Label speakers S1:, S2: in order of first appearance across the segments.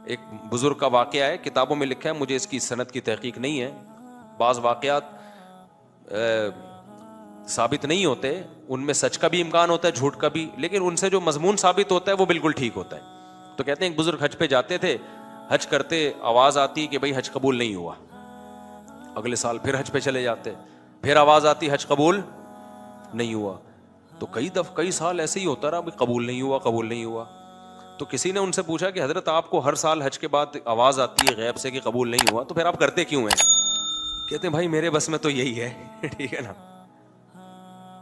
S1: ایک بزرگ کا واقعہ ہے, کتابوں میں لکھا ہے, مجھے اس کی سند کی تحقیق نہیں ہے. بعض واقعات ثابت نہیں ہوتے, ان میں سچ کا بھی امکان ہوتا ہے, جھوٹ کا بھی, لیکن ان سے جو مضمون ثابت ہوتا ہے وہ بالکل ٹھیک ہوتا ہے. تو کہتے ہیں ایک بزرگ حج پہ جاتے تھے, حج کرتے آواز آتی کہ بھائی حج قبول نہیں ہوا. اگلے سال پھر حج پہ چلے جاتے, پھر آواز آتی حج قبول نہیں ہوا. تو کئی سال ایسے ہی ہوتا رہا, قبول نہیں ہوا, قبول نہیں ہوا. تو کسی نے ان سے پوچھا کہ حضرت آپ کو ہر سال حج کے بعد آواز آتی ہے غیب سے کہ قبول نہیں ہوا, تو پھر آپ کرتے کیوں ہیں؟ کہتے ہیں بھائی میرے بس میں تو یہی ہے. ٹھیک ہے نا,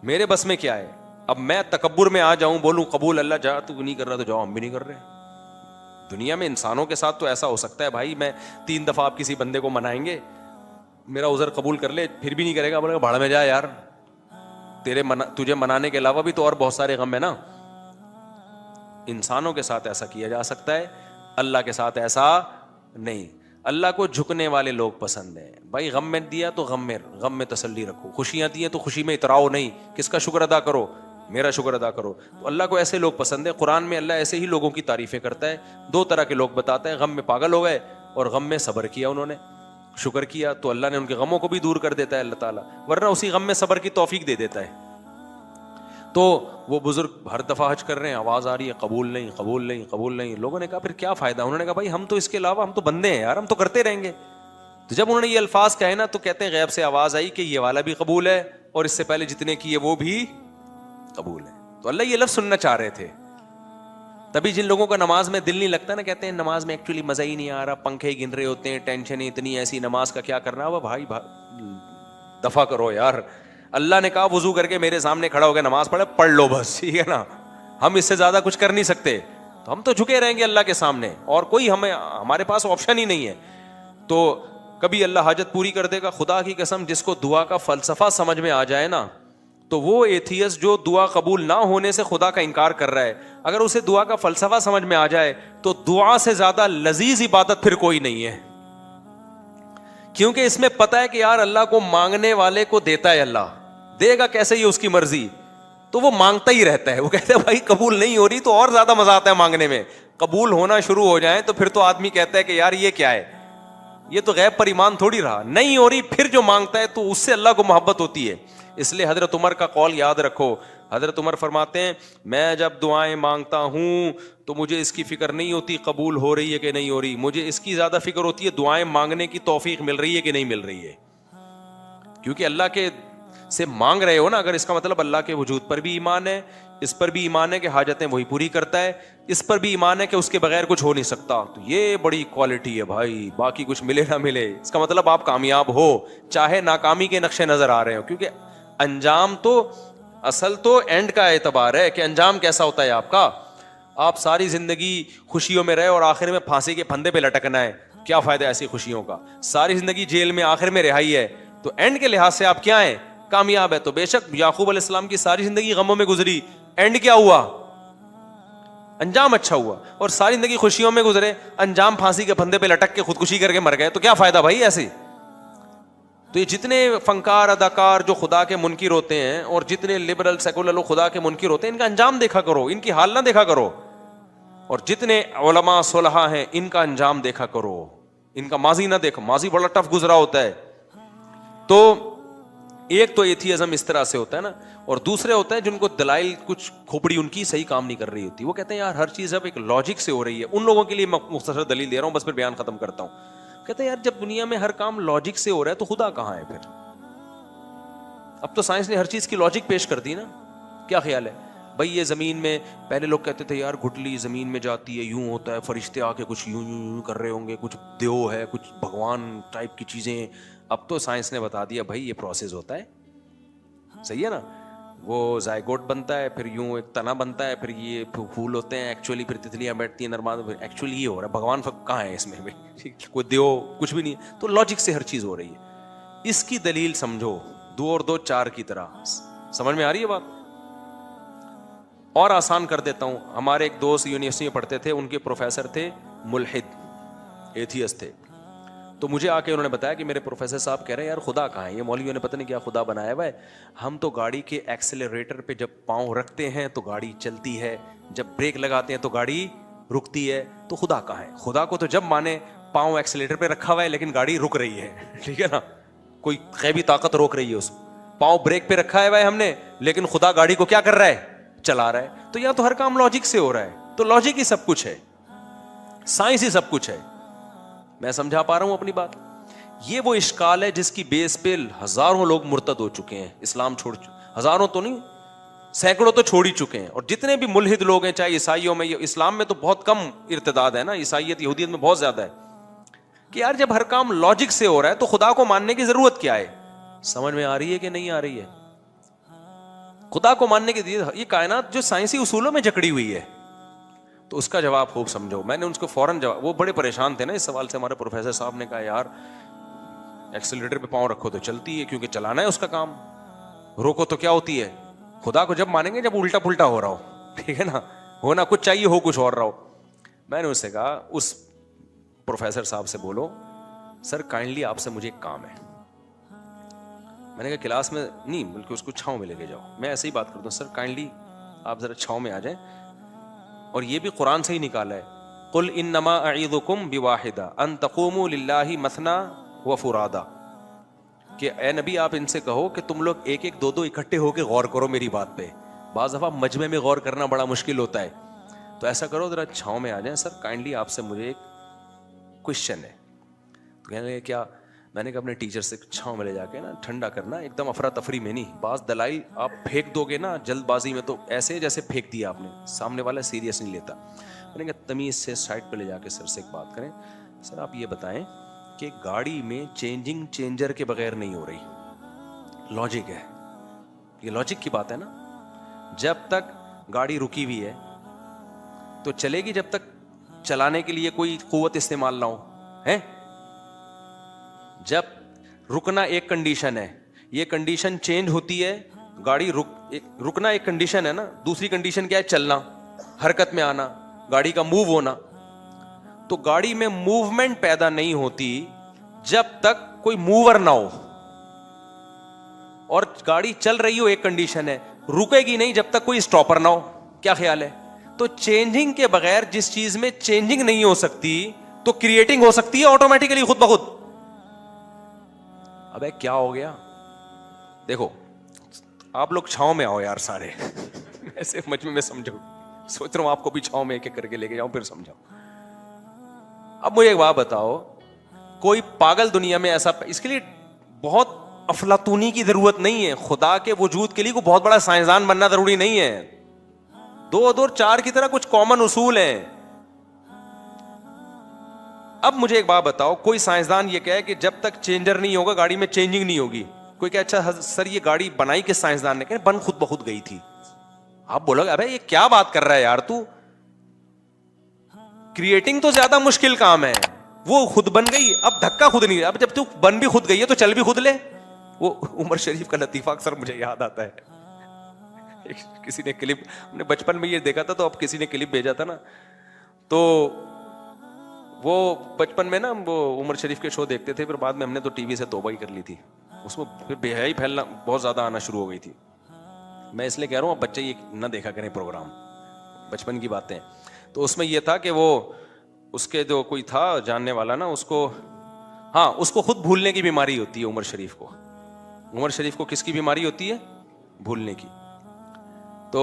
S1: میرے بس میں کیا ہے؟ اب میں تکبر میں آ جاؤں, بولوں قبول اللہ جا, تو نہیں کر رہا تو جاؤ, ہم بھی نہیں کر رہے. دنیا میں انسانوں کے ساتھ تو ایسا ہو سکتا ہے بھائی, میں 3 دفعہ آپ کسی بندے کو منائیں گے, میرا عذر قبول کر لے, پھر بھی نہیں کرے گا, بولے گا بھاڑ میں جا یار, تجھے منانے کے علاوہ بھی تو اور بہت سارے غم ہے نا. انسانوں کے ساتھ ایسا کیا جا سکتا ہے, اللہ کے ساتھ ایسا نہیں. اللہ کو جھکنے والے لوگ پسند ہیں بھائی. غم میں دیا تو غم میں تسلی رکھو, خوشیاں دی تو خوشی میں اتراؤ نہیں, کس کا شکر ادا کرو؟ میرا شکر ادا کرو. تو اللہ کو ایسے لوگ پسند ہے. قرآن میں اللہ ایسے ہی لوگوں کی تعریفیں کرتا ہے. 2 طرح کے لوگ بتاتا ہے, غم میں پاگل ہو گئے اور غم میں صبر کیا, انہوں نے شکر کیا تو اللہ نے ان کے غموں کو بھی دور کر دیتا ہے اللہ تعالیٰ, ورنہ اسی غم میں صبر کی توفیق دے دیتا ہے. تو وہ بزرگ ہر دفعہ حج کر رہے ہیں, آواز آ رہی ہے قبول نہیں, قبول نہیں, قبول نہیں. لوگوں نے کہا پھر کیا فائدہ؟ انہوں نے کہا بھائی ہم تو اس کے علاوہ ہم تو بندے ہیں یار, ہم تو کرتے رہیں گے. تو جب انہوں نے یہ الفاظ کہے نا, تو کہتے ہیں غیب سے آواز آئی کہ یہ والا بھی قبول ہے اور اس سے پہلے جتنے کیے وہ بھی قبول ہے. تو اللہ یہ لفظ سننا چاہ رہے تھے. تبھی جن لوگوں کا نماز میں دل نہیں لگتا نا, کہتے ہیں نماز میں ایکچولی مزہ ہی نہیں آ رہا, پنکھے گن رہے ہوتے ہیں, ٹینشن اتنی ایسی, نماز کا کیا کرنا. وہ بھائی دفع کرو یار, اللہ نے کہا وضو کر کے میرے سامنے کھڑا ہو کے نماز پڑھ لو بس, ٹھیک ہے نا. ہم اس سے زیادہ کچھ کر نہیں سکتے, تو ہم تو جھکے رہیں گے اللہ کے سامنے, اور کوئی ہمارے پاس آپشن ہی نہیں ہے. تو کبھی اللہ حاجت پوری کر دے گا. خدا کی قسم, جس کو دعا کا فلسفہ سمجھ میں آ جائے نا, تو وہ ایتھیس جو دعا قبول نہ ہونے سے خدا کا انکار کر رہا ہے, اگر اسے دعا کا فلسفہ سمجھ میں آ جائے تو دعا سے زیادہ لذیذ عبادت پھر کوئی نہیں ہے. کیونکہ اس میں پتا ہے کہ یار اللہ کو مانگنے والے کو دیتا ہے, اللہ دے گا کیسے, یہ اس کی مرضی. تو وہ مانگتا ہی رہتا ہے. وہ کہتا ہے بھائی قبول نہیں ہو رہی, تو اور زیادہ مزہ آتا ہے مانگنے میں. قبول ہونا شروع ہو جائیں تو پھر تو آدمی کہتا ہے کہ یار یہ کیا ہے, یہ تو غیب پر ایمان تھوڑی رہا. نہیں ہو رہی, پھر جو مانگتا ہے تو اس سے اللہ کو محبت ہوتی ہے. اس لیے حضرت عمر کا قول یاد رکھو. حضرت عمر فرماتے ہیں میں جب دعائیں مانگتا ہوں تو مجھے اس کی فکر نہیں ہوتی قبول ہو رہی ہے کہ نہیں ہو رہی, مجھے اس کی زیادہ فکر ہوتی ہے دعائیں مانگنے کی توفیق مل رہی ہے کہ نہیں مل رہی ہے. کیونکہ اللہ کے سے مانگ رہے ہو نا, اگر اس کا مطلب اللہ کے وجود پر بھی ایمان ہے, اس پر بھی ایمان ہے کہ حاجتیں وہی پوری کرتا ہے, اس پر بھی ایمان ہے کہ اس کے بغیر کچھ ہو نہیں سکتا, تو یہ بڑی کوالٹی ہے بھائی. باقی کچھ ملے نہ ملے, اس کا مطلب آپ کامیاب ہو, چاہے ناکامی کے نقشے نظر آ رہے ہو. کیونکہ انجام تو اصل تو اینڈ کا اعتبار ہے کہ انجام کیسا ہوتا ہے آپ کا. آپ ساری زندگی خوشیوں میں رہے اور آخر میں پھانسی کے پھندے پہ لٹکنا ہے, کیا فائدہ ایسی خوشیوں کا. ساری زندگی جیل میں, آخر میں رہائی ہے, تو اینڈ کے لحاظ سے آپ کیا ہیں, کامیاب ہے. تو بے شک یعقوب علیہ السلام کی ساری زندگی غموں میں گزری, اینڈ کیا ہوا, انجام اچھا ہوا. اور ساری زندگی خوشیوں میں گزرے, انجام پھانسی کے پھندے پہ لٹک کے خودکشی کر کے مر گئے, تو کیا فائدہ بھائی ایسے. تو یہ جتنے فنکار اداکار جو خدا کے منکر ہوتے ہیں, اور جتنے لبرل سیکولر لوگ خدا کے منکر ہوتے ہیں, ان کا انجام دیکھا کرو, ان کی حال نہ دیکھا کرو. اور جتنے علماء صلحاء ہیں ان کا انجام دیکھا کرو, ان کا ماضی نہ دیکھو, ماضی بڑا ٹف گزرا ہوتا ہے. تو ایک تو ایتھیزم اس طرح سے ہوتا ہے نا, اور دوسرے ہوتا ہے جن کو دلائل کچھ کھوپڑی ان کی صحیح کام نہیں کر رہی ہوتی. وہ کہتے ہیں یار ہر چیز اب ایک لاجک سے ہو رہی ہے. ان لوگوں کے لیے میں مختصر دلیل دے رہا ہوں, بس پھر بیان ختم کرتا ہوں. کہتے ہیں یار جب دنیا میں ہر کام لاجک سے ہو رہا ہے تو خدا کہاں ہے پھر. اب تو سائنس نے ہر چیز کی لاجک پیش کر دی نا. کیا خیال ہے بھائی, یہ زمین میں پہلے لوگ کہتے تھے یار گھٹلی زمین میں جاتی ہے, یوں ہوتا ہے, فرشتے آ کے کچھ یوں یوں کر رہے ہوں گے, کچھ دیو ہے, کچھ بھگوان ٹائپ کی چیزیں. اب تو سائنس نے بتا دیا بھائی یہ پروسیس ہوتا ہے, صحیح ہے نا. وہ زائگوٹ بنتا ہے, پھر یوں ایک تنا بنتا ہے, پھر یہ پھول ہوتے ہیں ایکچولی, پھر تتلیاں بیٹھتی ہیں نرماد, ایکچولی یہ ہو رہا ہے. بھگوان کہاں ہے اس میں, کوئی دیو کچھ بھی نہیں. تو لاجک سے ہر چیز ہو رہی ہے. اس کی دلیل سمجھو, 2 اور 2 4 کی طرح. سمجھ میں آ رہی ہے بات؟ اور آسان کر دیتا ہوں. ہمارے ایک دوست یونیورسٹی میں پڑھتے تھے, ان کے پروفیسر تھے ملحد, ایتھیسٹ تھے. تو مجھے آ کے انہوں نے بتایا کہ میرے پروفیسر صاحب کہہ رہے ہیں یار خدا کہاں ہے, یہ مولویوں نے پتہ نہیں کیا خدا بنایا ہوا ہے. ہم تو گاڑی کے ایکسیلریٹر پہ جب پاؤں رکھتے ہیں تو گاڑی چلتی ہے, جب بریک لگاتے ہیں تو گاڑی رکتی ہے تو خدا کہاں ہے؟ خدا کو تو جب مانے پاؤں ایکسیلیٹر پہ رکھا ہوا ہے لیکن گاڑی رک رہی ہے, ٹھیک ہے نا, کوئی غیبی طاقت روک رہی ہے اس کو. پاؤں بریک پہ رکھا ہے ہم نے لیکن خدا گاڑی کو کیا کر رہا ہے؟ چلا رہا ہے. تو یا تو ہر کام لاجک سے ہو رہا ہے, تو لاجک ہی سب کچھ ہے, سائنس ہی سب کچھ ہے. میں سمجھا پا رہا ہوں اپنی بات؟ یہ وہ اشکال ہے جس کی بیس پہ ہزاروں لوگ مرتد ہو چکے ہیں, اسلام چھوڑ, ہزاروں تو نہیں سینکڑوں تو چھوڑ ہی چکے ہیں. اور جتنے بھی ملحد لوگ ہیں, چاہے عیسائیوں میں, اسلام میں تو بہت کم ارتداد ہے نا, عیسائیت یہودیت میں بہت زیادہ ہے. کہ یار جب ہر کام لاجک سے ہو رہا ہے تو خدا کو ماننے کی ضرورت کیا ہے؟ سمجھ میں آ رہی ہے کہ نہیں آ رہی ہے؟ خدا کو ماننے کی یہ کائنات جو سائنسی اصولوں میں جکڑی ہوئی ہے, تو اس کا جواب خوب سمجھو. میں نے ان کو فوراً جواب, وہ بڑے پریشان تھے نا اس سوال سے. ہمارے پروفیسر صاحب نے کہا یار ایکسیلریٹر پہ پاؤں رکھو تو چلتی ہے کیونکہ چلانا ہے اس کا کام, روکو تو کیا ہوتی ہے؟ خدا کو جب مانیں گے جب الٹا پلٹا ہو رہا ہو, ٹھیک ہے نا, ہونا کچھ چاہیے ہو کچھ اور رہا ہو. میں نے اس سے کہا, اس پروفیسر صاحب سے بولو سر کائنڈلی آپ سے مجھے ایک کام ہے. میں نے کہا کلاس میں نہیں بلکہ اس کو چھاؤں میں لے کے جاؤ. میں ایسے ہی بات کرتا ہوں, سر کائنڈلی آپ ذرا چھاؤں میں آ جائیں. اور یہ بھی قرآن سے ہی نکالا ہے, قل انما اعیذکم بواحدہ ان تقوموا للہ مثنی وفرادا, کہ اے نبی آپ ان سے کہو کہ تم لوگ ایک ایک دو دو اکٹھے ہو کے غور کرو میری بات پہ. بعض دفعہ مجمع میں غور کرنا بڑا مشکل ہوتا ہے, تو ایسا کرو ذرا چھاؤں میں آ جائیں. سر کائنڈلی آپ سے مجھے ایک کوشچن ہے. تو کہنے لگے کیا؟ میں نے کہا اپنے ٹیچر سے چھاؤں میں لے جا کے نا ٹھنڈا کرنا, ایک دم افراتفری میں نہیں. بعض دلائل آپ پھینک دو گے نا جلد بازی میں تو ایسے جیسے پھینک دیا آپ نے, سامنے والا سیریس نہیں لیتا. میں نے کہا تمیز سے سائڈ پہ لے جا کے سر سے ایک بات کریں. سر آپ یہ بتائیں کہ گاڑی میں چینجنگ چینجر کے بغیر نہیں ہو رہی, لاجک ہے, یہ لاجک کی بات ہے نا. جب تک گاڑی رکی ہوئی ہے تو چلے گی جب تک چلانے کے لیے کوئی قوت استعمال نہ ہو, ہے. جب رکنا ایک کنڈیشن ہے, یہ کنڈیشن چینج ہوتی ہے, گاڑی رکنا ایک کنڈیشن ہے نا, دوسری کنڈیشن کیا ہے؟ چلنا, حرکت میں آنا, گاڑی کا موو ہونا. تو گاڑی میں موومنٹ پیدا نہیں ہوتی جب تک کوئی موور نہ ہو, اور گاڑی چل رہی ہو ایک کنڈیشن ہے, رکے گی نہیں جب تک کوئی اسٹاپر نہ ہو. کیا خیال ہے؟ تو چینجنگ کے بغیر جس چیز میں چینجنگ نہیں ہو سکتی تو کریٹنگ ہو سکتی ہے آٹومیٹیکلی خود بخود. ابے کیا ہو گیا؟ دیکھو آپ لوگ چھاؤں میں آؤ یار سارے, ایسے مجمع میں سمجھو. سوچ رہا ہوں آپ کو بھی چھاؤں میں ایک ایک کر کے لے کے جاؤں پھر سمجھاؤ. اب مجھے ایک بات بتاؤ, کوئی پاگل دنیا میں ایسا, اس کے لیے بہت افلاطونی کی ضرورت نہیں ہے. خدا کے وجود کے لیے کوئی بہت بڑا سائنسدان بننا ضروری نہیں ہے. 2 اور 2 4 کی طرح کچھ کامن اصول ہیں. اب مجھے ایک بات بتاؤ, کوئی سائنسدان یہ کہے کہ جب تک چینجر نہیں ہوگا گاڑی میں چینجنگ نہیں ہوگی. کوئی کہ اچھا سر یہ گاڑی بنائی کس سائنسدان نے؟ کہ بن خود بخود گئی تھی. آپ بولو گے ابے یہ کیا بات کر رہا ہے یار تو, کریٹنگ تو زیادہ مشکل کام ہے, وہ خود بن گئی. اب دھکا خود نہیں, اب جب تو بن بھی خود گئی ہے تو چل بھی خود لے. وہ عمر شریف کا لطیفہ اکثر مجھے یاد آتا ہے. کسی نے کلپ, ہم نے بچپن میں یہ دیکھا تھا تو اب کسی نے کلپ بھیجا تھا نا, تو وہ بچپن میں نا وہ عمر شریف کے شو دیکھتے تھے, پھر بعد میں ہم نے تو ٹی وی سے توبہ ہی کر لی تھی. اس میں پھر بے حیائی پھیلنا بہت زیادہ آنا شروع ہو گئی تھی. میں اس لیے کہہ رہا ہوں اب بچے یہ نہ دیکھا کریں پروگرام, بچپن کی باتیں. تو اس میں یہ تھا کہ وہ اس کے جو کوئی تھا جاننے والا نا, اس کو, ہاں اس کو خود بھولنے کی بیماری ہوتی ہے عمر شریف کو. عمر شریف کو کس کی بیماری ہوتی ہے؟ بھولنے کی. تو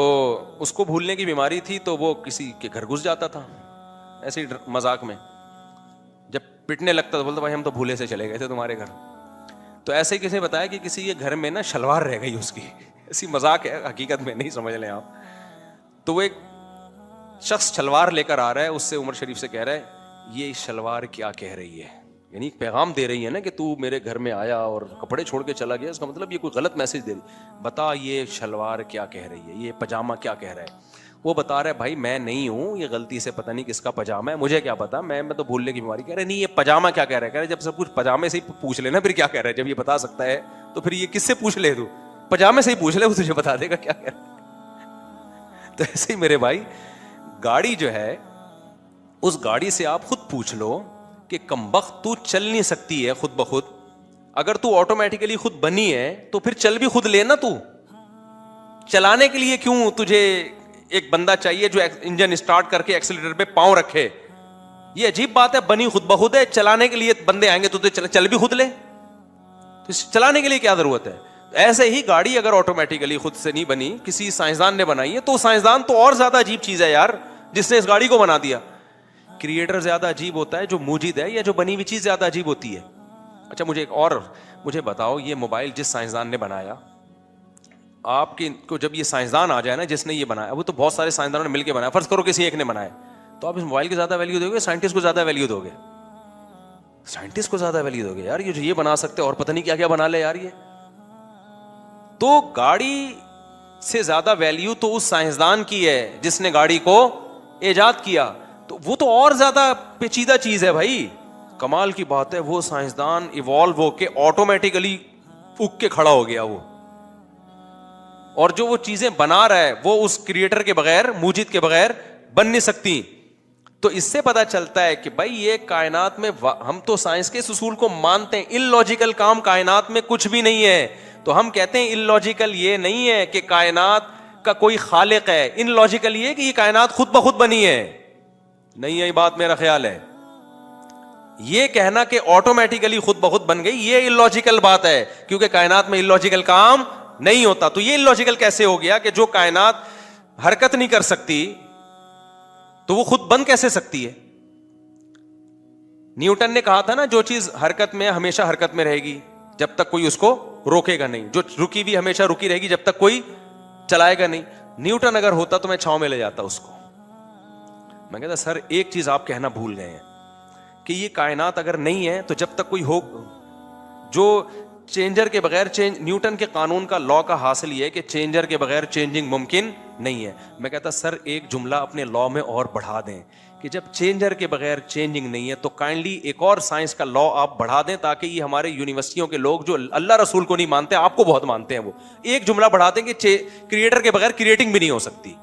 S1: اس کو بھولنے کی بیماری تھی تو وہ کسی کے گھر گھس جاتا تھا ایسے مذاق میں. جب پٹنے لگتا تو بولتا بھائی ہم تو بھولے سے چلے گئے تھے تمہارے گھر. تو ایسے ہی کسی نے بتایا کہ کسی کے گھر میں نا شلوار رہ گئی اس کی, ایسی مذاق ہے حقیقت میں نہیں سمجھ لیں آپ. تو وہ ایک شخص شلوار لے کر آ رہا ہے, اس سے عمر شریف سے کہہ رہا ہے یہ شلوار کیا کہہ رہی ہے, یعنی ایک پیغام دے رہی ہے نا کہ تو میرے گھر میں آیا اور کپڑے چھوڑ کے چلا گیا, اس کا مطلب یہ کوئی غلط میسج دے رہی. بتا یہ شلوار کیا کہہ رہی ہے, یہ پاجامہ کیا کہہ رہا ہے. وہ بتا رہا ہے بھائی میں نہیں ہوں, یہ غلطی سے پتہ نہیں کس کا پاجامہ ہے, مجھے کیا پتا, میں تو بھولنے کی بیماری. کہہ رہے نہیں یہ پاجامہ کیا کہہ رہا ہے. کہہ رہے جب سب کچھ پاجامے سے ہی پوچھ لینا پھر کیا کہہ رہا ہے. جب یہ بتا سکتا ہے تو پھر یہ کس سے پوچھ لے, تو پاجامے سے ہی پوچھ لے, وہ تجھے بتا دے گا کیا کہہ رہا ہے. تو ایسے ہی میرے بھائی گاڑی جو ہے, اس گاڑی سے آپ خود پوچھ لو کہ کمبخت تو چل نہیں سکتی ہے خود بخود, اگر تو آٹومیٹیکلی خود بنی ہے تو پھر چل بھی خود لینا. تو چلانے کے لیے کیوں تجھے ایک بندہ چاہیے جو انجن اسٹارٹ کر کے ایکسیلیٹر پہ پاؤں رکھے. یہ عجیب بات ہے, بنی خود بخود ہے, چلانے کے لیے بندے آئیں گے تو چل بھی خود لے, تو چلانے کے لیے کیا ضرورت ہے. ایسے ہی گاڑی اگر آٹومیٹیکلی خود سے نہیں بنی, کسی سائنسدان نے بنائی ہے, تو سائنسدان تو اور زیادہ عجیب چیز ہے یار, جس نے اس گاڑی کو بنا دیا. کریٹر زیادہ عجیب ہوتا ہے جو موجود ہے, یا جو بنی ہوئی چیز زیادہ عجیب ہوتی ہے. اچھا مجھے بتاؤ, یہ موبائل جس سائنسدان نے بنایا, آپ کو جب یہ سائنسدان آ جائے نا جس نے یہ بنایا, وہ تو بہت سارے سائنسدانوں نے مل کے بنایا, فرض کرو کسی ایک نے بنایا, تو آپ اس موبائل کی زیادہ ویلیو دو گے, سائنٹسٹ کو زیادہ ویلیو دو گے؟ سائنٹسٹ کو زیادہ ویلیو دو گے یار, یہ جو یہ بنا سکتے اور پتہ نہیں کیا کیا بنا لے یار. یہ تو گاڑی سے زیادہ ویلیو تو اس سائنسدان کی ہے جس نے گاڑی کو ایجاد کیا, تو وہ تو اور زیادہ پیچیدہ چیز ہے بھائی. کمال کی بات ہے, وہ سائنسدان ایوالو ہو کے آٹومیٹیکلی اگ کے کھڑا ہو گیا وہ, اور جو وہ چیزیں بنا رہا ہے وہ اس کریٹر کے بغیر, موجد کے بغیر بن نہیں سکتی. تو اس سے پتا چلتا ہے کہ بھائی یہ کائنات میں, ہم تو سائنس کے اصول کو مانتے ہیں, ان لاجیکل کام کائنات میں کچھ بھی نہیں ہے. تو ہم کہتے ہیں ان لاجیکل یہ نہیں ہے کہ کائنات کا کوئی خالق ہے, ان لاجیکل یہ کہ یہ کائنات خود بخود بنی ہے. نہیں ہے بات, میرا خیال ہے یہ کہنا کہ آٹومیٹیکلی خود بخود بن گئی, یہ ان لاجیکل بات ہے, کیونکہ کائنات میں ان لاجیکل کام نہیں ہوتا. تو یہ ان لاجیکل کیسے ہو گیا کہ جو کائنات حرکت نہیں کر سکتی تو وہ خود بن کیسے سکتی ہے؟ نیوٹن نے کہا تھا نا, جو چیز حرکت میں ہمیشہ حرکت میں رہے گی جب تک کوئی اس کو روکے گا نہیں, جو رکی ہوئی ہمیشہ رکی رہے گی جب تک کوئی چلائے گا نہیں. نیوٹن اگر ہوتا تو میں چھاؤں میں لے جاتا اس کو. میں کہتا سر ایک چیز آپ کہنا بھول گئے ہیں کہ یہ کائنات اگر نہیں ہے تو جب تک کوئی ہو, جو چینجر کے بغیر نیوٹن کے قانون کا لا کا حاصل یہ ہے کہ چینجر کے بغیر چینجنگ ممکن نہیں ہے. میں کہتا سر ایک جملہ اپنے لا میں اور بڑھا دیں کہ جب چینجر کے بغیر چینجنگ نہیں ہے تو کائنڈلی ایک اور سائنس کا لا آپ بڑھا دیں, تاکہ یہ ہمارے یونیورسٹیوں کے لوگ جو اللہ رسول کو نہیں مانتے, آپ کو بہت مانتے ہیں, وہ ایک جملہ بڑھا دیں کہ کریٹر کے بغیر کریٹنگ بھی نہیں ہو سکتی.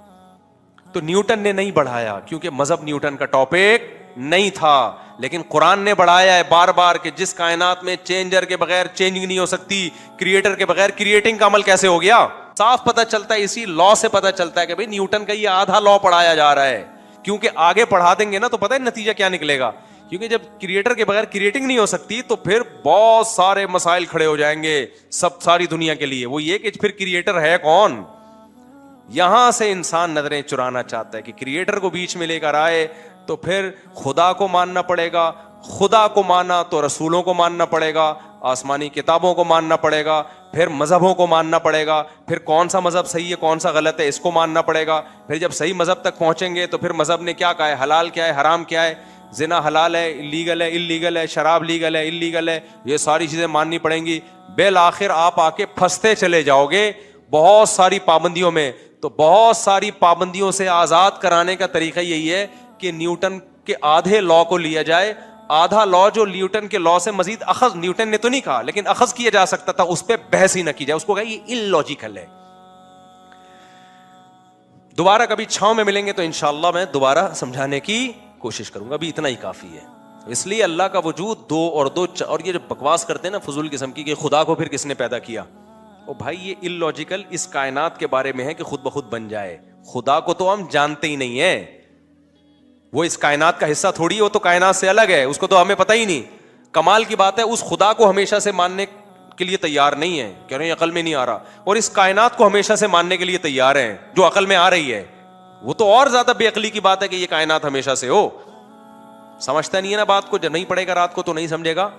S1: تو نیوٹن نے نہیں بڑھایا کیونکہ مذہب نیوٹن کا ٹاپک نہیں تھا, لیکن قرآن نے بڑھایا ہے بار بار کہ جس کائنات میں چینجر کے بغیر چینجنگ نہیں ہو سکتی, کریٹر کے بغیر کریٹنگ کا عمل کیسے ہو گیا. صاف پتہ چلتا ہے, اسی لا سے پتہ چلتا ہے کہ بھئی نیوٹن کا یہ آدھا لا پڑھایا جا رہا ہے, کیونکہ آگے پڑھا دیں گے نا تو پتہ ہے نتیجہ کیا نکلے گا. کیونکہ جب کریٹر کے بغیر کریٹنگ نہیں ہو سکتی تو پھر بہت سارے مسائل کھڑے ہو جائیں گے ساری دنیا کے لیے. وہ یہ کہ پھر کریٹر ہے کون. یہاں سے انسان نظریں چرانا چاہتا ہے کہ کریٹر کو بیچ میں لے کر آئے تو پھر خدا کو ماننا پڑے گا, خدا کو مانا تو رسولوں کو ماننا پڑے گا, آسمانی کتابوں کو ماننا پڑے گا, پھر مذہبوں کو ماننا پڑے گا, پھر کون سا مذہب صحیح ہے کون سا غلط ہے اس کو ماننا پڑے گا. پھر جب صحیح مذہب تک پہنچیں گے تو پھر مذہب نے کیا کہا ہے, حلال کیا ہے حرام کیا ہے, زنا حلال ہے لیگل ہے اللیگل ہے, شراب لیگل ہے اللیگل ہے, یہ ساری چیزیں ماننی پڑیں گی. بالآخر آپ آ کے پھنستے چلے جاؤ گے بہت ساری پابندیوں میں. تو بہت ساری پابندیوں سے آزاد کرانے کا طریقہ یہی ہے کہ نیوٹن کے آدھے لا کو لیا جائے, آدھا لا جو نیوٹن کے لا سے مزید اخذ, نیوٹن نے تو نہیں کہا لیکن اخذ کیا جا سکتا تھا, اس پہ بحث ہی نہ کی جائے, اس کو کہا یہ ان لاجیکل ہے. دوبارہ کبھی چھاؤں میں ملیں گے تو انشاءاللہ میں دوبارہ سمجھانے کی کوشش کروں گا, ابھی اتنا ہی کافی ہے. اس لیے اللہ کا وجود دو اور یہ جو بکواس کرتے ہیں نا فضول قسم کی کہ خدا کو پھر کس نے پیدا کیا, او بھائی یہ ان لاجیکل اس کائنات کے بارے میں ہے کہ خود بخود بن جائے. خدا کو تو ہم جانتے ہی نہیں ہیں, وہ اس کائنات کا حصہ تھوڑی, وہ تو کائنات سے الگ ہے, اس کو تو ہمیں پتہ ہی نہیں. کمال کی بات ہے اس خدا کو ہمیشہ سے ماننے کے لیے تیار نہیں ہے, کہہ رہے ہیں عقل میں نہیں آ رہا, اور اس کائنات کو ہمیشہ سے ماننے کے لیے تیار ہیں جو عقل میں آ رہی ہے. وہ تو اور زیادہ بے عقلی کی بات ہے کہ یہ کائنات ہمیشہ سے ہو. سمجھتا نہیں ہے نا بات کو, جب نہیں پڑھے گا رات کو تو نہیں سمجھے گا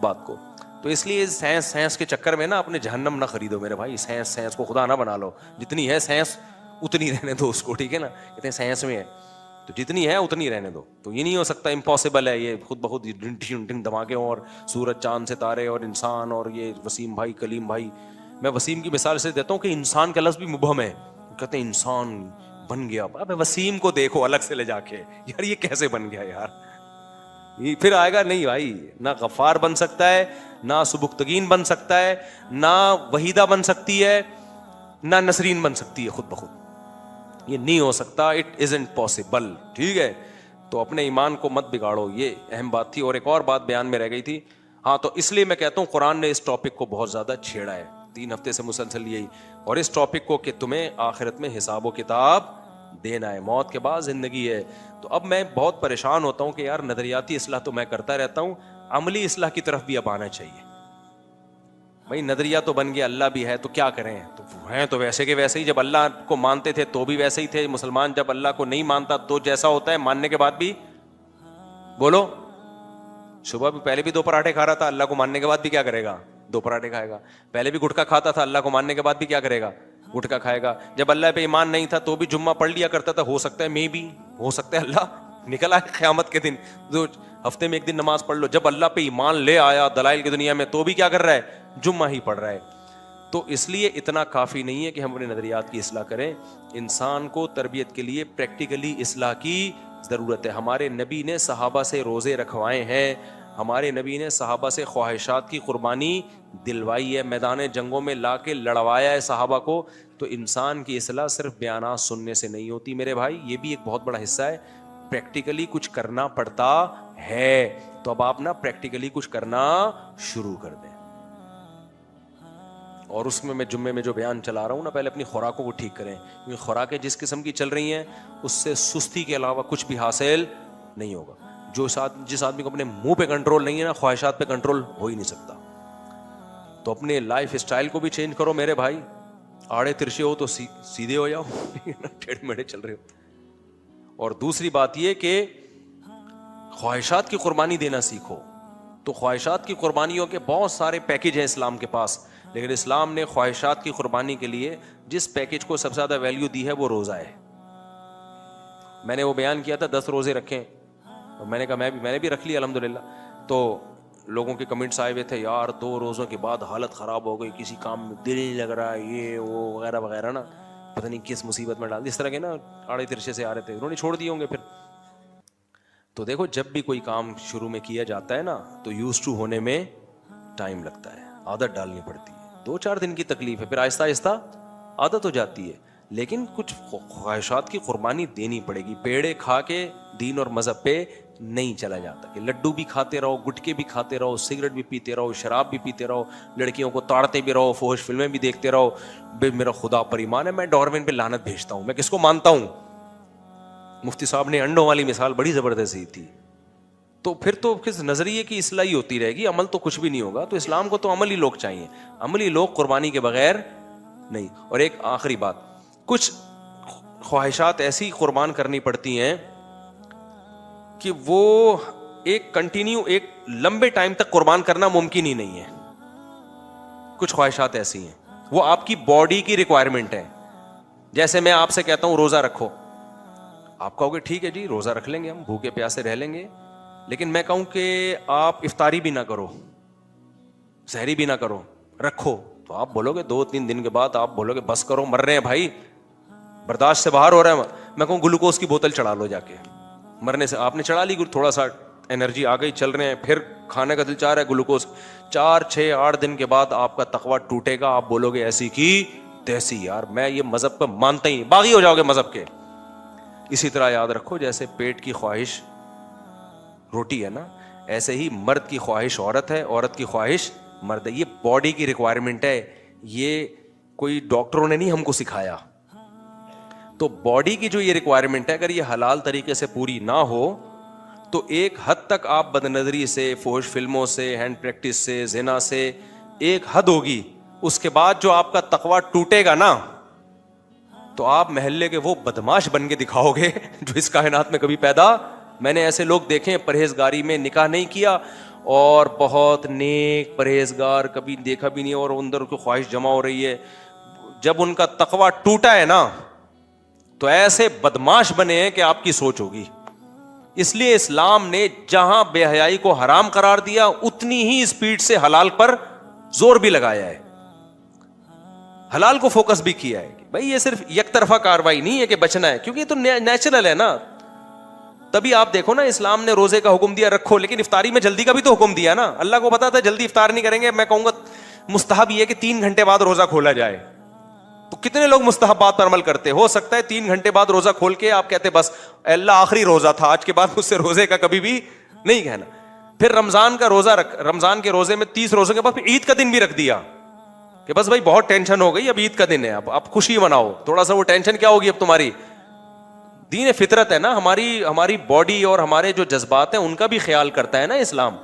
S1: بات کو. تو اس لیے سائنس کے چکر میں نا اپنے جہنم نہ خریدو میرے بھائی, سائنس کو خدا نہ بنا لو. جتنی ہے سائنس اتنی رہنے دو اس کو, ٹھیک ہے نا, کہتے ہیں سائنس میں ہے تو جتنی ہے اتنی رہنے دو. تو یہ نہیں ہو سکتا, امپاسبل ہے یہ خود بخود دھماکے اور سورج چاند ستارے اور انسان اور یہ وسیم بھائی کلیم بھائی. میں وسیم کی مثال سے دیتا ہوں کہ انسان کا لفظ بھی مبہم ہے, کہتے ہیں انسان بن گیا. اب وسیم کو دیکھو الگ سے لے جا کے, یار یہ کیسے بن گیا یار, یہ پھر آئے گا نہیں بھائی. نہ غفار بن سکتا ہے, نہ سبکتگین بن سکتا ہے, نہ وحیدہ بن سکتی ہے, نہ نسرین بن سکتی ہے خود بخود. یہ نہیں ہو سکتا, اٹ ازنٹ پاسبل. ٹھیک ہے, تو اپنے ایمان کو مت بگاڑو, یہ اہم بات تھی. اور ایک اور بات بیان میں رہ گئی تھی, ہاں, تو اس لیے میں کہتا ہوں قرآن نے اس ٹاپک کو بہت زیادہ چھیڑا ہے 3 ہفتے سے مسلسل یہی, اور اس ٹاپک کو کہ تمہیں آخرت میں حساب و کتاب دینا ہے, موت کے بعد زندگی ہے. تو اب میں بہت پریشان ہوتا ہوں کہ یار نظریاتی اصلاح تو میں کرتا رہتا ہوں, عملی اصلاح کی طرف بھی اب آنا چاہیے. بھائی نظریہ تو بن گیا, اللہ بھی ہے تو کیا کریں, تو ہیں تو ویسے کہ ویسے ہی. جب اللہ کو مانتے تھے تو بھی ویسے ہی تھے. مسلمان جب اللہ کو نہیں مانتا تو جیسا ہوتا ہے, ماننے کے بعد بھی. بولو, صبح بھی پہلے بھی 2 پراٹھے کھا رہا تھا, اللہ کو ماننے کے بعد بھی کیا کرے گا, 2 پراٹھے کھائے گا. پہلے بھی گٹکا کھاتا تھا, اللہ کو ماننے کے بعد بھی کیا کرے گا, گٹکا کھائے گا. جب اللہ پہ ایمان نہیں تھا تو بھی جمعہ پڑھ لیا کرتا تھا, ہو سکتا ہے میں بھی, ہو سکتا ہے اللہ نکل آئے قیامت کے دن, جو ہفتے میں 1 دن نماز پڑھ لو. جب اللہ پہ ایمان لے آیا دلائل کی دنیا میں تو بھی کیا کر رہا ہے, جمعہ ہی پڑھ رہا ہے. تو اس لیے اتنا کافی نہیں ہے کہ ہم اپنے نظریات کی اصلاح کریں. انسان کو تربیت کے لیے پریکٹیکلی اصلاح کی ضرورت ہے. ہمارے نبی نے صحابہ سے روزے رکھوائے ہیں, ہمارے نبی نے صحابہ سے خواہشات کی قربانی دلوائی ہے, میدان جنگوں میں لا کے لڑوایا ہے صحابہ کو. تو انسان کی اصلاح صرف بیانات سننے سے نہیں ہوتی میرے بھائی, یہ بھی ایک بہت بڑا حصہ ہے. پریکٹیکلی کچھ کرنا پڑتا ہے. تو اب آپ نا پریکٹیکلی کچھ کرنا شروع کر دیں. اور اس میں جمعے میں جو بیان چلا رہا ہوں نا, پہلے اپنی خوراکوں کو ٹھیک کریں, کیونکہ خوراکیں جس قسم کی چل رہی ہیں اس سے سستی کے علاوہ کچھ بھی حاصل نہیں ہوگا. جس آدمی کو اپنے منہ پہ کنٹرول نہیں ہے نا, خواہشات پہ کنٹرول ہو ہی نہیں سکتا. تو اپنے لائف اسٹائل کو بھی چینج کرو میرے بھائی. آڑے ترشے ہو تو سیدھے ہو جاؤ, ٹیڑھے میڑھے چل رہے ہو. اور دوسری بات یہ کہ خواہشات کی قربانی دینا سیکھو. تو خواہشات کی قربانیوں کے بہت سارے پیکج ہیں اسلام کے پاس, لیکن اسلام نے خواہشات کی قربانی کے لیے جس پیکج کو سب سے زیادہ ویلیو دی ہے وہ روزہ ہے. میں نے وہ بیان کیا تھا 10 روزے رکھیں, اور میں نے کہا میں نے بھی رکھ لی الحمدللہ. تو لوگوں کے کمنٹس آئے ہوئے تھے, یار 2 روزوں کے بعد حالت خراب ہو گئی, کسی کام میں دل نہیں لگ رہا, یہ وہ وغیرہ وغیرہ نا, پتہ نہیں کس مصیبت میں ڈال دی. اس طرح کے نا آڑے ترشے سے آ رہے تھے, انہوں نے چھوڑ دیے ہوں گے پھر. تو دیکھو جب بھی کوئی کام شروع میں کیا جاتا ہے نا تو یوز ٹو ہونے میں ٹائم لگتا ہے, عادت ڈالنی پڑتی ہے. 2-4 دن کی تکلیف ہے, پھر آہستہ آہستہ عادت ہو جاتی ہے. لیکن کچھ خواہشات کی قربانی دینی پڑے گی. پیڑے کھا کے دین اور مذہب پہ نہیں چلا جاتا کہ لڈو بھی کھاتے رہو, گٹکے بھی کھاتے رہو, سگریٹ بھی پیتے رہو, شراب بھی پیتے رہو, لڑکیوں کو تاڑتے بھی رہو, فحش فلمیں بھی دیکھتے رہو. بے میرا خدا پر ایمان ہے, میں ڈارون پہ لعنت بھیجتا ہوں. میں کس کو مانتا ہوں؟ مفتی صاحب نے انڈوں والی مثال بڑی زبردست دی تھی. تو پھر تو کس نظریے کی اصلاح ہی ہوتی رہے گی, عمل تو کچھ بھی نہیں ہوگا. تو اسلام کو تو عملی لوگ چاہیے, عملی لوگ قربانی کے بغیر نہیں. اور ایک آخری بات, کچھ خواہشات ایسی قربان کرنی پڑتی ہیں کہ وہ ایک کنٹینیو ایک لمبے ٹائم تک قربان کرنا ممکن ہی نہیں ہے. کچھ خواہشات ایسی ہیں وہ آپ کی باڈی کی ریکوائرمنٹ ہے. جیسے میں آپ سے کہتا ہوں روزہ رکھو, آپ کہو گے ٹھیک ہے جی روزہ رکھ لیں گے, ہم بھوکے پیاسے رہ لیں گے. لیکن میں کہوں کہ آپ افطاری بھی نہ کرو, سحری بھی نہ کرو, رکھو, تو آپ بولو گے 2-3 دن کے بعد آپ بولو گے بس کرو, مر رہے ہیں بھائی, برداشت سے باہر ہو رہا ہے. میں کہوں گلوکوز کی بوتل چڑھا لو جا کے, مرنے سے آپ نے چڑھا لی, تھوڑا سا انرجی آ گئی, چل رہے ہیں, پھر کھانے کا دل چاہ رہا ہے گلوکوز. 4-6-8 دن کے بعد آپ کا تقویٰ ٹوٹے گا, آپ بولو گے ایسی کی تیسی, یار میں یہ مذہب کو مانتا ہی نہیں, باغی ہو جاؤ گے مذہب کے. اسی طرح یاد رکھو جیسے پیٹ کی خواہش روٹی ہے نا, ایسے ہی مرد کی خواہش عورت ہے, عورت کی خواہش مرد ہے. یہ باڈی کی ریکوائرمنٹ ہے, یہ کوئی ڈاکٹروں نے نہیں ہم کو سکھایا. تو باڈی کی جو یہ ریکوائرمنٹ ہے اگر یہ حلال طریقے سے پوری نہ ہو تو ایک حد تک آپ بد نظری سے, فحش فلموں سے, ہینڈ پریکٹس سے, زنا سے ایک حد ہوگی. اس کے بعد جو آپ کا تقویٰ ٹوٹے گا نا تو آپ محلے کے وہ بدماش بن کے دکھاؤ گے جو اس کائنات میں کبھی پیدا. میں نے ایسے لوگ دیکھے پرہیزگاری میں نکاح نہیں کیا اور بہت نیک پرہیزگار, کبھی دیکھا بھی نہیں, اور اندر کی خواہش جمع ہو رہی ہے. جب ان کا تقویٰ ٹوٹا ہے نا تو ایسے بدماش بنے ہیں کہ آپ کی سوچ ہوگی. اس لیے اسلام نے جہاں بے حیائی کو حرام قرار دیا اتنی ہی اسپیڈ سے حلال پر زور بھی لگایا ہے, حلال کو فوکس بھی کیا ہے. بھائی یہ صرف یک طرفہ کاروائی نہیں ہے کہ بچنا ہے, کیونکہ یہ تو نیچرل ہے نا. تبھی آپ دیکھو نا اسلام نے روزے کا حکم دیا رکھو, لیکن افطاری میں جلدی کا بھی تو حکم دیا نا. اللہ کو پتا تھا جلدی افطار نہیں کریں گے, میں کہوں گا مستحب یہ کہ 3 گھنٹے بعد روزہ کھولا جائے. تو کتنے لوگ مستحبات پر عمل کرتے, ہو سکتا ہے 3 گھنٹے بعد روزہ کھول کے آپ کہتے بس اللہ آخری روزہ تھا, آج کے بعد مجھ سے روزے کا کبھی بھی نہیں کہنا. پھر رمضان کا روزہ رمضان کے روزے میں 30 روزوں کے بعد پھر عید کا دن بھی رکھ دیا کہ بس بھائی بہت ٹینشن ہو گئی, اب عید کا دن ہے, اب خوشی مناؤ. تھوڑا سا وہ ٹینشن کیا ہوگی اب تمہاری, دین فطرت ہے نا, ہماری باڈی اور ہمارے جو جذبات ہیں ان کا بھی خیال کرتا ہے نا اسلام.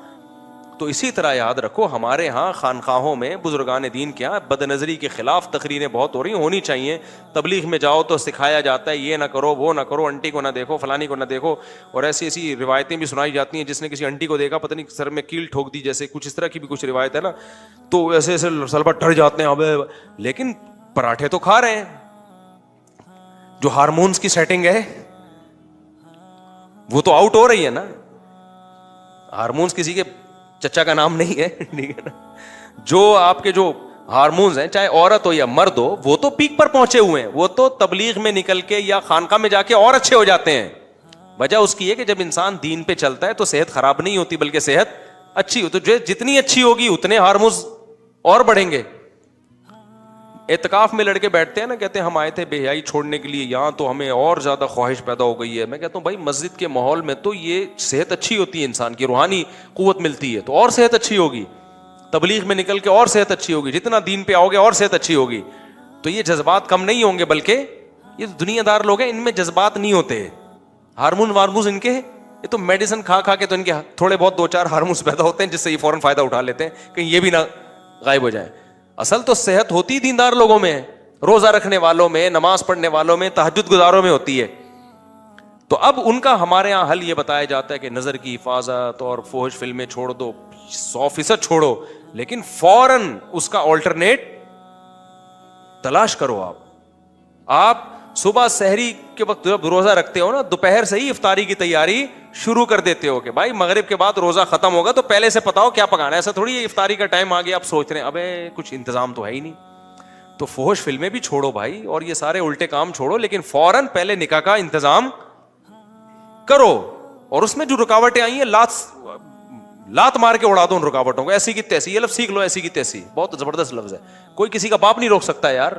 S1: تو اسی طرح یاد رکھو ہمارے ہاں خانقاہوں میں بزرگان دین کے ہاں بد نظری کے خلاف تقریریں بہت ہو رہی ہیں, ہونی چاہیے. تبلیغ میں جاؤ تو سکھایا جاتا ہے یہ نہ کرو وہ نہ کرو, انٹی کو نہ دیکھو فلانی کو نہ دیکھو, اور ایسی ایسی روایتیں بھی سنائی جاتی ہیں جس نے کسی انٹی کو دیکھا پتہ نہیں سر میں کیل ٹھوک دی جیسے, کچھ اس طرح کی بھی کچھ روایت ہے نا, تو ایسے ایسے سلبا ڈر جاتے ہیں. اب لیکن پراٹھے تو کھا رہے ہیں. جو ہارمونز کی سیٹنگ ہے وہ تو آؤٹ ہو رہی ہے نا. ہارمونز کسی کے چچا کا نام نہیں ہے, ٹھیک ہے نا. جو آپ کے جو ہارمونز ہیں چاہے عورت ہو یا مرد ہو وہ تو پیک پر پہنچے ہوئے ہیں, وہ تو تبلیغ میں نکل کے یا خانقاہ میں جا کے اور اچھے ہو جاتے ہیں. وجہ اس کی ہے کہ جب انسان دین پہ چلتا ہے تو صحت خراب نہیں ہوتی بلکہ صحت اچھی ہوتی. تو جتنی اچھی ہوگی اتنے ہارمونز اور بڑھیں گے. اعتکاف میں لڑکے بیٹھتے ہیں نا, کہتے ہیں ہم آئے تھے بے حیائی چھوڑنے کے لیے, یہاں تو ہمیں اور زیادہ خواہش پیدا ہو گئی ہے. میں کہتا ہوں بھائی مسجد کے ماحول میں تو یہ صحت اچھی ہوتی ہے, انسان کی روحانی قوت ملتی ہے تو اور صحت اچھی ہوگی. تبلیغ میں نکل کے اور صحت اچھی ہوگی, جتنا دین پہ آؤ گے اور صحت اچھی ہوگی. تو یہ جذبات کم نہیں ہوں گے, بلکہ یہ دنیا دار لوگ ہیں ان میں جذبات نہیں ہوتے. ہارمون وارمونز ان کے, یہ تو میڈیسن کھا کھا کے تو ان کے تھوڑے بہت 2-4 ہارمونز پیدا ہوتے ہیں جس سے یہ فوراً فائدہ اٹھا لیتے ہیں کہیں یہ بھی نہ غائب ہو جائے. اصل تو صحت ہوتی دیندار لوگوں میں ہے, روزہ رکھنے والوں میں, نماز پڑھنے والوں میں, تہجد گزاروں میں ہوتی ہے. تو اب ان کا ہمارے یہاں حل یہ بتایا جاتا ہے کہ نظر کی حفاظت اور فحش فلمیں چھوڑ دو, 100% چھوڑو, لیکن فوراً اس کا آلٹرنیٹ تلاش کرو. آپ صبح سحری کے وقت جب روزہ رکھتے ہو نا, دوپہر سے ہی افطاری کی تیاری شروع کر دیتے ہو کہ بھائی مغرب کے بعد روزہ ختم ہوگا تو پہلے سے پتا ہو کیا پکانا ہے. ایسا تھوڑی ہے افطاری کا ٹائم آ گیا آپ سوچ رہے ہیں ابے کچھ انتظام تو ہے ہی نہیں. تو فحش فلمیں بھی چھوڑو بھائی, اور یہ سارے الٹے کام چھوڑو, لیکن فوراً پہلے نکاح کا انتظام کرو. اور اس میں جو رکاوٹیں آئی ہیں لات مار کے اڑا دو ان رکاوٹوں کو, ایسی کی تیسی. یہ لفظ سیکھ لو, ایسی کی تیسی بہت زبردست لفظ ہے. کوئی کسی کا باپ نہیں روک سکتا یار,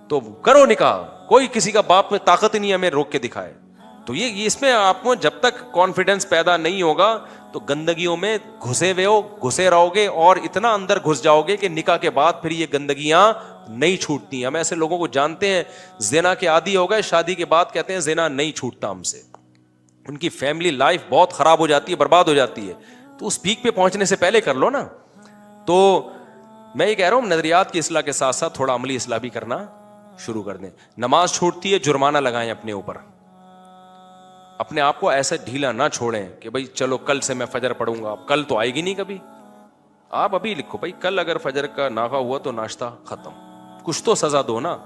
S1: تو کرو نکاح. کوئی کسی کا باپ میں طاقت ہی نہیں ہمیں روک کے دکھائے. تو یہ اس میں آپ کو جب تک کانفیڈنس پیدا نہیں ہوگا تو گندگیوں میں گھسے رہو گے, اور اتنا اندر گھس جاؤ گے کہ نکاح کے بعد پھر یہ گندگیاں نہیں چھوٹتی. ہم ایسے لوگوں کو جانتے ہیں زنا کے عادی ہو گئے, شادی کے بعد کہتے ہیں زنا نہیں چھوٹتا ہم سے. ان کی فیملی لائف بہت خراب ہو جاتی ہے, برباد ہو جاتی ہے. تو اس پیک پہ پہنچنے سے پہلے کر لو نا. تو میں یہ کہہ رہا ہوں نظریات کی اصلاح کے ساتھ ساتھ تھوڑا عملی اصلاح بھی کرنا شروع کر دیں. نماز چھوٹتی ہے جرمانہ لگائیں اپنے اوپر, اپنے آپ کو ایسے ڈھیلا نہ چھوڑیں کہ بھائی چلو کل سے میں فجر پڑھوں گا. کل تو آئے گی نہیں کبھی. آپ ابھی لکھو بھائی کل اگر فجر کا ناغہ ہوا تو ناشتہ ختم. کچھ تو سزا دو نا.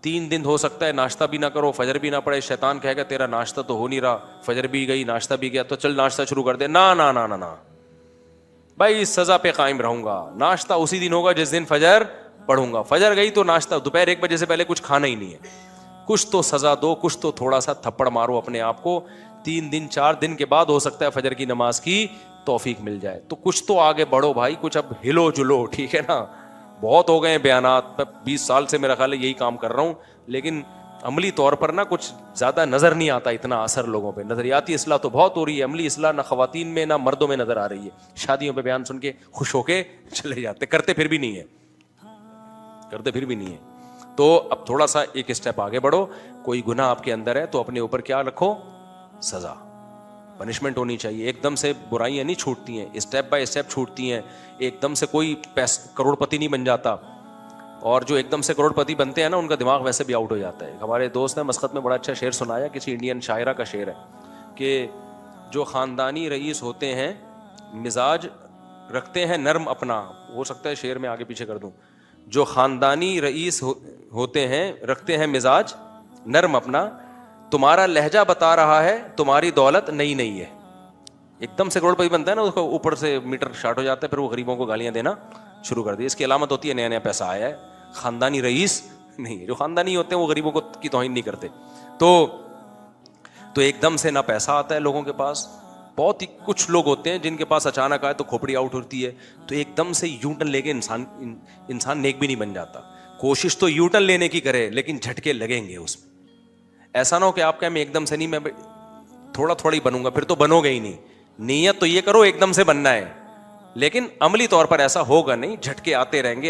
S1: 3 دن ہو سکتا ہے ناشتہ بھی نہ کرو, فجر بھی نہ پڑے, شیطان کہے گا تیرا ناشتہ تو ہو نہیں رہا, فجر بھی گئی ناشتہ بھی گیا تو چل ناشتہ شروع کر دے. نا نا نا نا نا بھائی اس سزا پہ قائم رہوں گا. ناشتہ اسی دن ہوگا جس دن فجر پڑھوں گا. فجر گئی تو ناشتہ دوپہر 1 بجے سے پہلے کچھ کھانا ہی نہیں ہے. کچھ تو سزا دو, کچھ تو تھوڑا سا تھپڑ مارو اپنے آپ کو. 3 دن 4 دن کے بعد ہو سکتا ہے فجر کی نماز کی توفیق مل جائے. تو کچھ تو آگے بڑھو بھائی, کچھ اب ہلو جلو, ٹھیک ہے نا. بہت ہو گئے ہیں بیانات, 20 سال سے میرا خیال ہے یہی کام کر رہا ہوں, لیکن عملی طور پر نا کچھ زیادہ نظر نہیں آتا اتنا اثر لوگوں پہ. نظریاتی اصلاح تو بہت ہو رہی ہے, عملی اصلاح نہ خواتین میں نہ مردوں میں نظر آ رہی ہے. شادیوں پہ بیان سن کے خوش ہو کے چلے جاتے, کرتے پھر بھی نہیں ہے. تو اب تھوڑا سا ایک اسٹیپ آگے بڑھو. کوئی گناہ آپ کے اندر ہے تو اپنے اوپر کیا رکھو, سزا, پنشمنٹ ہونی چاہیے. ایک دم سے برائیاں نہیں چھوٹتی ہیں, اسٹیپ بائی اسٹیپ چھوٹتی ہیں. ایک دم سے کوئی کروڑ پتی نہیں بن جاتا, اور جو ایک دم سے کروڑ پتی بنتے ہیں نا ان کا دماغ ویسے بھی آؤٹ ہو جاتا ہے. ہمارے دوست نے مسقط میں بڑا اچھا شعر سنایا, کسی انڈین شاعرہ کا شعر ہے کہ جو خاندانی رئیس ہوتے ہیں مزاج رکھتے ہیں نرم اپنا. ہو سکتا ہے شعر میں آگے پیچھے کر دوں. جو خاندانی رئیس ہوتے ہیں رکھتے ہیں مزاج نرم اپنا, تمہارا لہجہ بتا رہا ہے تمہاری دولت نئی نہیں ہے. ایک دم سے کروڑ پتی بنتا ہے نا, اس کو اوپر سے میٹر شارٹ ہو جاتا ہے, پھر وہ غریبوں کو گالیاں دینا شروع کر دی. اس کی علامت ہوتی ہے نیا نیا پیسہ آیا ہے. خاندانی رئیس نہیں, جو خاندانی ہوتے ہیں وہ غریبوں کو کی توہین نہیں کرتے. تو ایک دم سے نہ پیسہ آتا ہے لوگوں کے پاس. بہت ہی کچھ لوگ ہوتے ہیں جن کے پاس اچانک آئے تو کھوپڑی آؤٹ ہوتی ہے, تو ایک دم سے یو ٹرن لے کے انسان نیک بھی نہیں بن جاتا. کوشش تو یو ٹرن لینے کی کرے لیکن جھٹکے لگیں گے اس میں. ایسا نہ ہو کہ آپ کہیں میں ایک دم سے نہیں, میں تھوڑا تھوڑا ہی بنوں گا, پھر تو بنو گے ہی نہیں. نیت تو یہ کرو ایک دم سے بننا ہے, لیکن عملی طور پر ایسا ہوگا نہیں, جھٹکے آتے رہیں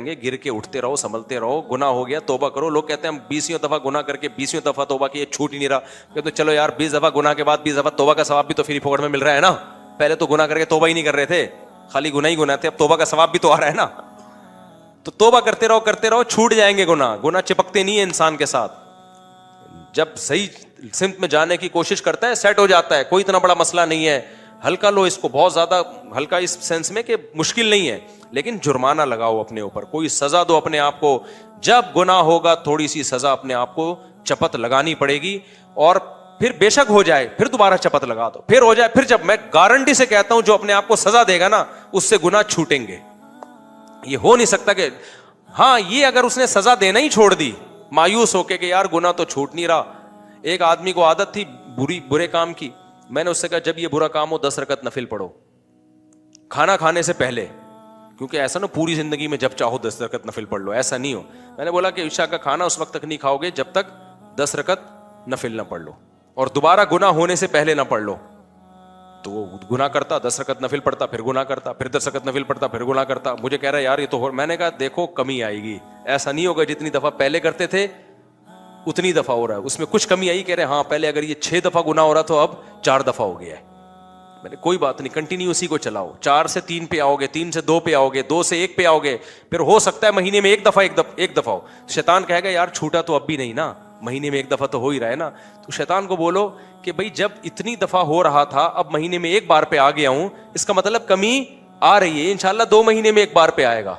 S1: گے, گر کے اٹھتے رہو, سنبھلتے رہو, گناہ ہو گیا توبہ کرو. لوگ کہتے ہیں ہم 20 دفعہ گناہ کر کے 20 دفعہ توبہ کی, چھوٹ ہی نہیں رہا. کہتے چلو یار 20 دفعہ گناہ کے بعد 20 دفعہ توبہ کا ثواب بھی تو فری پھوکٹ میں مل رہا ہے نا. پہلے تو گناہ کر کے توبہ ہی نہیں کر رہے تھے, خالی گناہ ہی گناہ تھے, اب توبہ کا ثواب بھی تو آ رہا ہے نا. تو توبہ کرتے رہو, چھوٹ جائیں گے گناہ چپکتے نہیں ہیں انسان کے ساتھ. جب صحیح سمت میں جانے کی کوشش کرتا ہے سیٹ ہو جاتا ہے, کوئی اتنا بڑا مسئلہ نہیں ہے. ہلکا لو اس کو, بہت زیادہ ہلکا اس سینس میں کہ مشکل نہیں ہے, لیکن جرمانہ لگاؤ اپنے اوپر, کوئی سزا دو اپنے آپ کو. جب گناہ ہوگا تھوڑی سی سزا اپنے آپ کو چپت لگانی پڑے گی, اور پھر بے شک ہو جائے پھر دوبارہ چپت لگا دو, پھر ہو جائے پھر. جب میں گارنٹی سے کہتا ہوں جو اپنے آپ کو سزا دے گا نا اس سے گناہ چھوٹیں گے. یہ ہو نہیں سکتا کہ ہاں یہ اگر اس نے سزا دینا ہی چھوڑ دی مایوس ہو کے کہ یار گناہ تو چھوٹ نہیں رہا. ایک آدمی کو عادت تھی برے کام کی, میں نے اس سے کہا جب یہ برا کام ہو 10 رکعت نفل پڑھو کھانا کھانے سے پہلے, کیونکہ ایسا نا پوری زندگی میں جب چاہو 10 رکعت نفل پڑھ لو, ایسا نہیں ہو. میں نے بولا کہ عشاء کا کھانا اس وقت تک نہیں کھاؤ گے جب تک 10 رکعت نفل نہ پڑھ لو, اور دوبارہ گناہ ہونے سے پہلے نہ پڑھ لو. تو وہ گناہ کرتا, 10 رکعت نفل پڑھتا, پھر گناہ کرتا, پھر 10 رکعت نفل پڑھتا, پھر گناہ کرتا. مجھے کہہ رہا ہے یار یہ تو میں نے کہا دیکھو کمی آئے گی, ایسا نہیں ہوگا جتنی دفعہ پہلے کرتے تھے اتنی دفعہ ہو رہا ہے, اس میں کچھ کمی آئی. کہہ رہے ہاں پہلے اگر یہ 6 دفعہ گناہ ہو رہا تو اب 4 دفعہ ہو گیا ہے. میں نے کوئی بات نہیں, کنٹینیو اسی کو چلاؤ, 4 سے 3 پہ آؤ گے, 3 سے 2 پہ آؤ گے, 2 سے 1 پہ آؤ گے, پھر ہو سکتا ہے مہینے میں ایک دفعہ ہو. شیطان کہے گا یار چھوٹا تو اب بھی نہیں نا, مہینے میں 1 دفعہ تو ہو ہی رہا ہے نا. تو شیطان کو بولو کہ بھائی جب اتنی دفعہ ہو رہا تھا اب مہینے میں 1 بار پہ آ گیا ہوں, اس کا مطلب کمی آ رہی ہے, انشاءاللہ 2 مہینے میں 1 بار پہ آئے گا.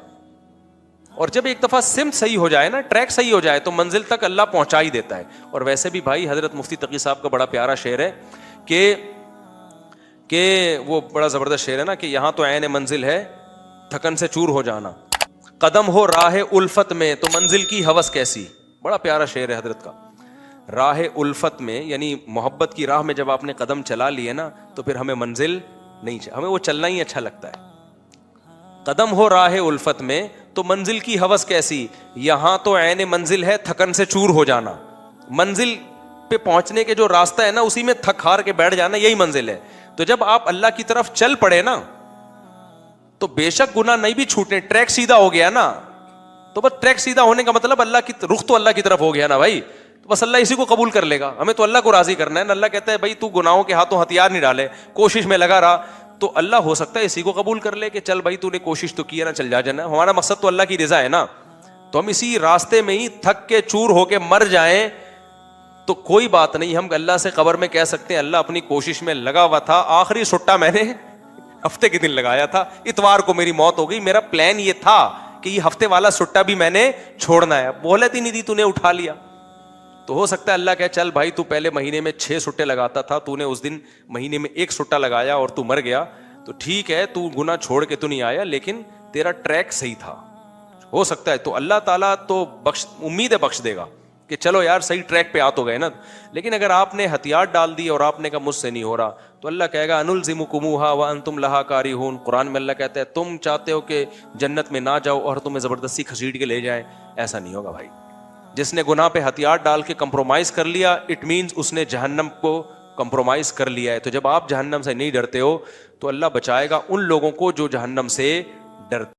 S1: اور جب ایک دفعہ سمت صحیح ہو جائے نا, ٹریک صحیح ہو جائے تو منزل تک اللہ پہنچا ہی دیتا ہے. اور ویسے بھی بھائی حضرت مفتی تقی صاحب کا بڑا پیارا شعر ہے کہ وہ بڑا زبردست شعر ہے نا کہ یہاں تو عین منزل ہے تھکن سے چور ہو جانا, قدم ہو راہ الفت میں تو منزل کی ہوس کیسی. بڑا پیارا شعر ہے حضرت کا. راہ الفت میں یعنی محبت کی راہ میں جب آپ نے قدم چلا لیے نا تو پھر ہمیں منزل نہیں ہمیں وہ چلنا ہی اچھا لگتا ہے. قدم ہو راہ الفت میں تو منزل کی ہوس کیسی, یہاں تو عین منزل ہے تھکن سے چور ہو جانا. منزل پہ پہنچنے کے جو راستہ ہے نا اسی میں تھک ہار کے بیٹھ جانا, یہی منزل ہے. تو جب آپ اللہ کی طرف چل پڑے نا تو بے شک گناہ نہیں بھی چھوٹنے, ٹریک سیدھا ہو گیا نا. تو بس ٹریک سیدھا ہونے کا مطلب اللہ کی رخ تو اللہ کی طرف ہو گیا نا بھائی, تو بس اللہ اسی کو قبول کر لے گا. ہمیں تو اللہ کو راضی کرنا ہے نا. اللہ کہتا ہے بھائی تو گناہوں کے ہاتھوں ہتھیار نہیں ڈالے, کوشش میں لگا رہا, تو اللہ ہو سکتا ہے اسی کو قبول کر لے کہ چل بھائی تو نے کوشش تو کی ہے نا, چل جانا. ہمارا مقصد تو اللہ کی رضا ہے نا, تو ہم اسی راستے میں ہی تھک کے چور ہو کے مر جائیں تو کوئی بات نہیں. ہم اللہ سے قبر میں کہہ سکتے ہیں اللہ اپنی کوشش میں لگا ہوا تھا, آخری سٹا میں نے ہفتے کے دن لگایا تھا, اتوار کو میری موت ہو گئی, میرا پلان یہ تھا کہ یہ ہفتے والا سٹا بھی میں نے چھوڑنا ہے, مہلت ہی نہیں دی تو نے اٹھا لیا. تو ہو سکتا ہے اللہ کہے چل بھائی تو پہلے مہینے میں 6 سٹے لگاتا تھا, تو نے اس دن مہینے میں 1 سٹا لگایا اور تو مر گیا, تو ٹھیک ہے تو گناہ چھوڑ کے تو نہیں آیا لیکن تیرا ٹریک صحیح تھا. ہو سکتا ہے تو اللہ تعالیٰ تو امید ہے بخش دے گا کہ چلو یار صحیح ٹریک پہ آ تو گئے نا. لیکن اگر آپ نے ہتھیار ڈال دی اور آپ نے کہا مجھ سے نہیں ہو رہا, تو اللہ کہے گا انلزمکموہا وانتم لہا کارہون. قرآن میں اللہ کہتا ہے تم چاہتے ہو کہ جنت میں نہ جاؤ اور تمہیں زبردستی گھسیٹ کے لے جائیں, ایسا نہیں ہوگا بھائی. جس نے گناہ پہ ہتھیار ڈال کے کمپرومائز کر لیا اٹ مینز اس نے جہنم کو کمپرومائز کر لیا ہے. تو جب آپ جہنم سے نہیں ڈرتے ہو تو اللہ بچائے گا ان لوگوں کو جو جہنم سے ڈرتے